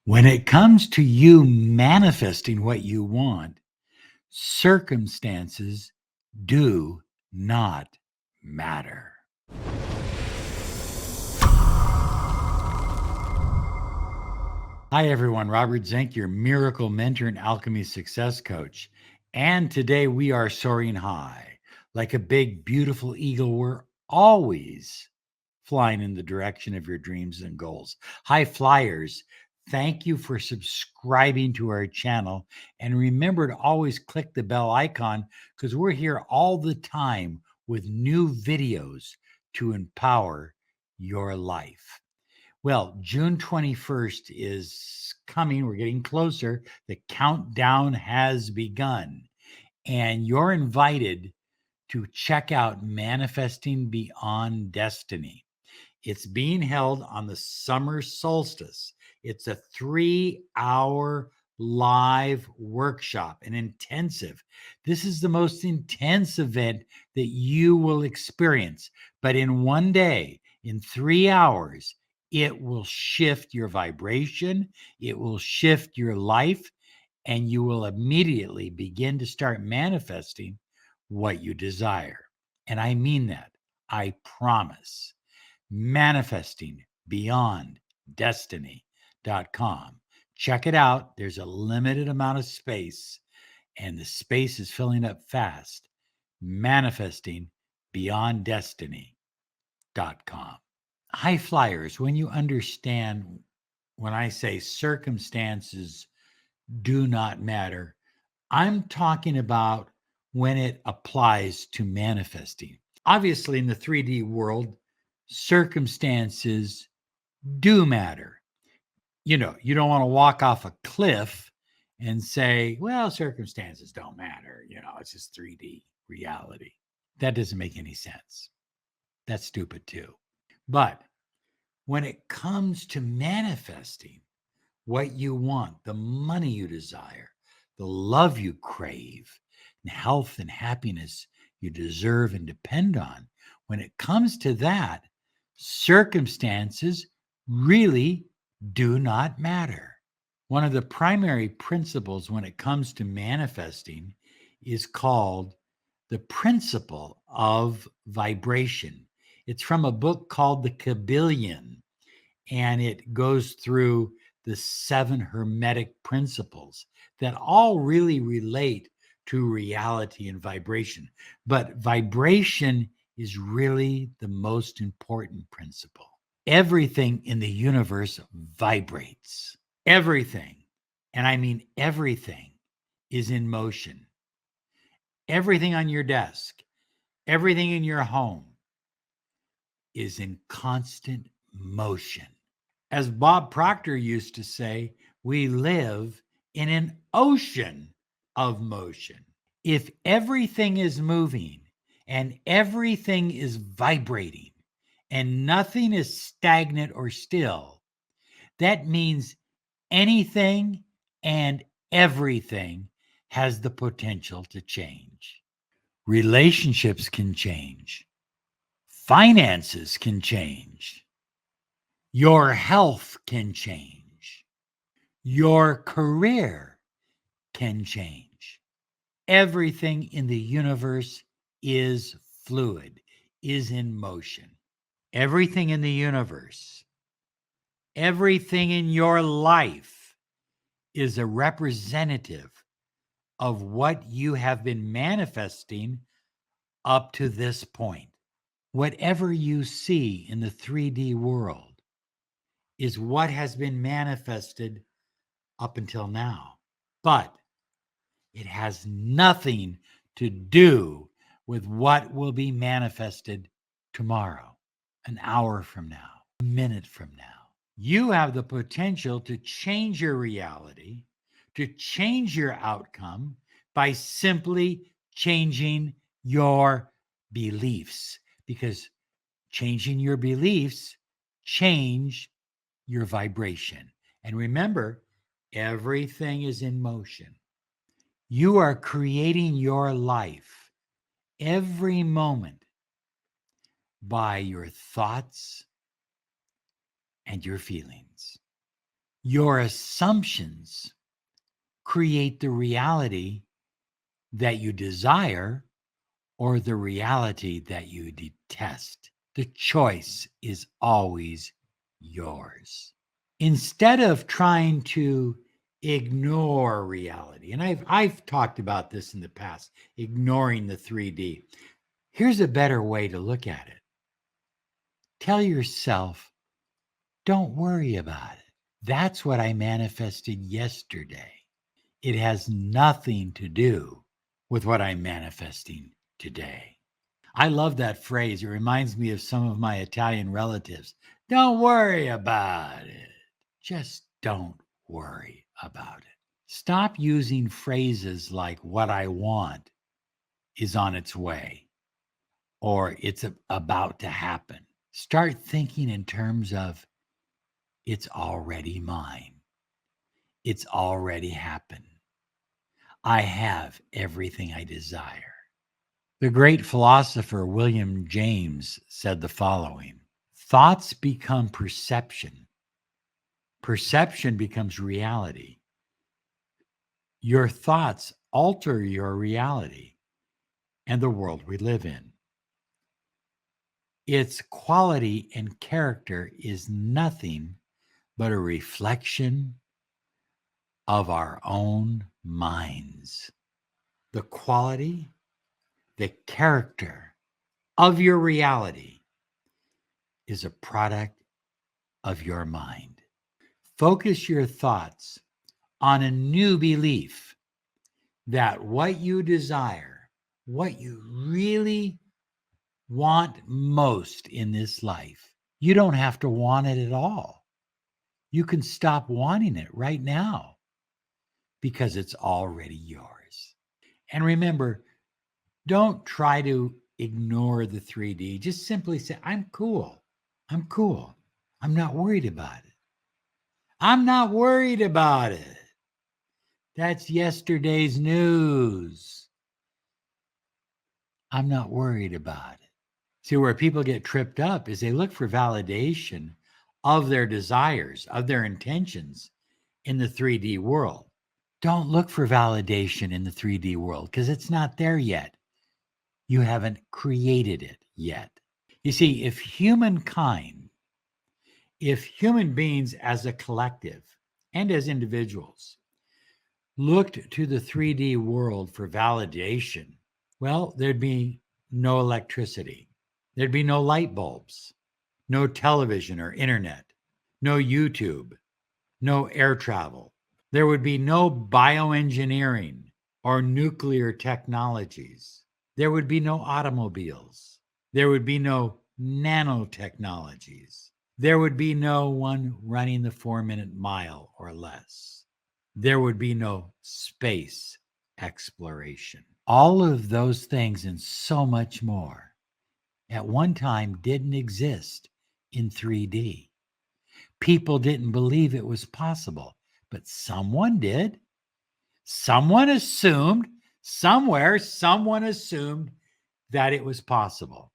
When it comes to you manifesting what you want, circumstances do not matter. Hi, everyone. Robert Zink, your miracle mentor and alchemy success coach. And today we are soaring high. Like a big, beautiful eagle, we're always flying in the direction of your dreams and goals. High flyers, thank you for subscribing to our channel. And remember to always click the bell icon because we're here all the time with new videos to empower your life. Well, June 21st is coming. We're getting closer. The countdown has begun. And you're invited to check out Manifesting Beyond Destiny. It's being held on the summer solstice. It's a 3-hour live workshop, an intensive. This is the most intense event that you will experience. But in one day, in 3 hours, it will shift your vibration, it will shift your life, and you will immediately begin to start manifesting what you desire. And I mean that. I promise. Manifesting Beyond Destiny.com. Check it out. There's a limited amount of space, and the space is filling up fast. Manifesting Beyond Destiny.com. High flyers, when you understand when I say circumstances do not matter, I'm talking about when it applies to manifesting. Obviously, in the 3D world, circumstances do matter. You know, you don't want to walk off a cliff and say, well, circumstances don't matter. You know, it's just 3D reality. That doesn't make any sense. That's stupid too. But when it comes to manifesting what you want, the money you desire, the love you crave, and health and happiness you deserve and depend on, when it comes to that, circumstances really do not matter. One of the primary principles when it comes to manifesting is called the principle of vibration. It's from a book called The Kabbalion, and it goes through the 7 hermetic principles that all really relate to reality and vibration. But vibration is really the most important principle. Everything in the universe vibrates. Everything, and I mean everything, is in motion. Everything on your desk, everything in your home is in constant motion. As Bob Proctor used to say, we live in an ocean of motion. If everything is moving and everything is vibrating and nothing is stagnant or still, that means anything and everything has the potential to change. Relationships can change. Finances can change. Your health can change. Your career can change. Everything in the universe is fluid, is in motion. Everything in the universe, everything in your life is a representative of what you have been manifesting up to this point. Whatever you see in the 3D world is what has been manifested up until now. But it has nothing to do with what will be manifested tomorrow, an hour from now, a minute from now. You have the potential to change your reality, to change your outcome by simply changing your beliefs, because changing your beliefs change your vibration. And remember, everything is in motion. You are creating your life every moment by your thoughts and your feelings. Your assumptions create the reality that you desire or the reality that you detest. The choice is always yours. Instead of trying to ignore reality, and I've talked about this in the past, ignoring the 3D. Here's a better way to look at it. Tell yourself, don't worry about it. That's what I manifested yesterday. It has nothing to do with what I'm manifesting today. I love that phrase. It reminds me of some of my Italian relatives. Don't worry about it. Just don't worry about it. Stop using phrases like what I want is on its way or it's about to happen. Start thinking in terms of it's already mine. It's already happened. I have everything I desire. The great philosopher William James said the following: thoughts become perception. Perception becomes reality. Your thoughts alter your reality and the world we live in. Its quality and character is nothing but a reflection of our own minds. The quality, the character of your reality is a product of your mind. Focus your thoughts on a new belief that what you desire, what you really want most in this life, you don't have to want it at all. You can stop wanting it right now because it's already yours. And remember, don't try to ignore the 3D. Just simply say, I'm cool. I'm cool. I'm not worried about it. I'm not worried about it. That's yesterday's news. I'm not worried about it. See, where people get tripped up is they look for validation of their desires, of their intentions in the 3D world. Don't look for validation in the 3D world because it's not there yet. You haven't created it yet. You see, if human beings as a collective and as individuals looked to the 3D world for validation, well, there'd be no electricity. There'd be no light bulbs, no television or internet, no YouTube, no air travel. There would be no bioengineering or nuclear technologies. There would be no automobiles. There would be no nanotechnologies. There would be no one running the 4-minute mile or less. There would be no space exploration. All of those things and so much more at one time didn't exist in 3D. People didn't believe it was possible, but someone did. Someone assumed, someone assumed that it was possible.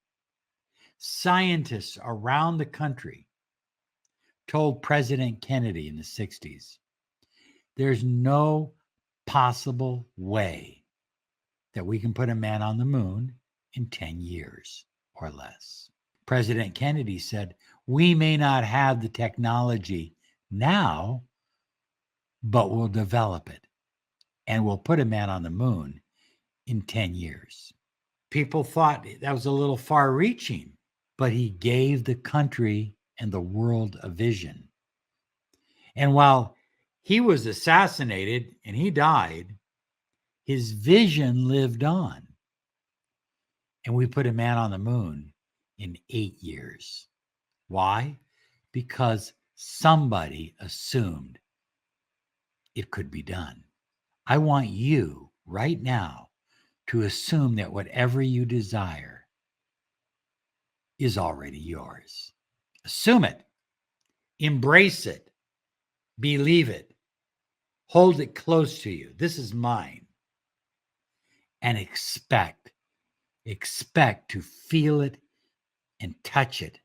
Scientists around the country told President Kennedy in the 60s, there's no possible way that we can put a man on the moon in 10 years or less. President Kennedy said, we may not have the technology now, but we'll develop it and we'll put a man on the moon in 10 years. People thought that was a little far reaching, but he gave the country and the world a vision. And while he was assassinated and he died, his vision lived on. And we put a man on the moon in 8 years. Why? Because somebody assumed it could be done. I want you right now to assume that whatever you desire is already yours. Assume it, embrace it, believe it, hold it close to you. This is mine. And expect to feel it and touch it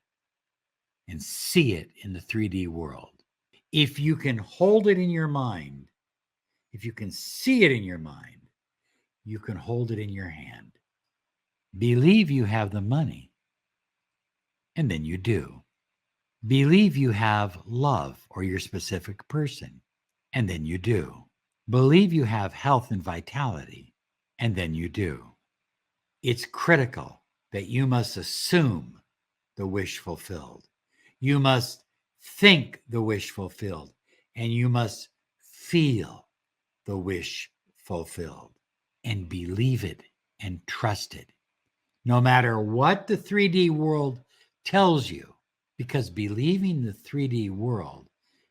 and see it in the 3D world. If you can hold it in your mind, if you can see it in your mind, you can hold it in your hand. Believe you have the money, and then you do. Believe you have love or your specific person, and then you do. Believe you have health and vitality, and then you do. It's critical that you must assume the wish fulfilled. You must think the wish fulfilled, and you must feel the wish fulfilled and believe it and trust it, no matter what the 3D world tells you, because believing the 3D world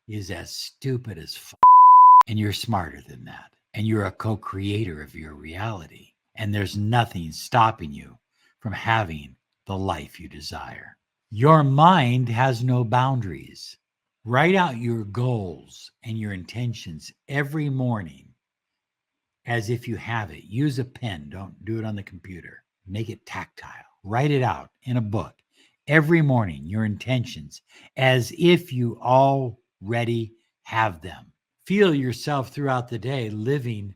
is as stupid as and you're smarter than that. And you're a co-creator of your reality. And there's nothing stopping you from having the life you desire. Your mind has no boundaries. Write out your goals and your intentions every morning as if you have it. Use a pen. Don't do it on the computer. Make it tactile. Write it out in a book every morning, your intentions, as if you already have them. Feel yourself throughout the day living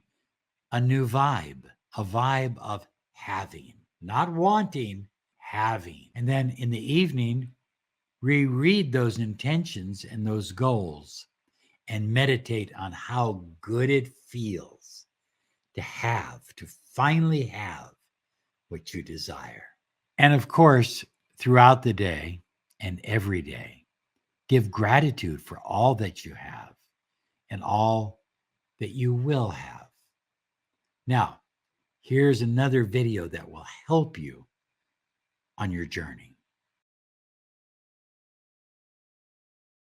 a new vibe, a vibe of having, not wanting, having. And then in the evening, reread those intentions and those goals and meditate on how good it feels to finally have what you desire. And of course, throughout the day and every day, give gratitude for all that you have and all that you will have. Now, here's another video that will help you on your journey.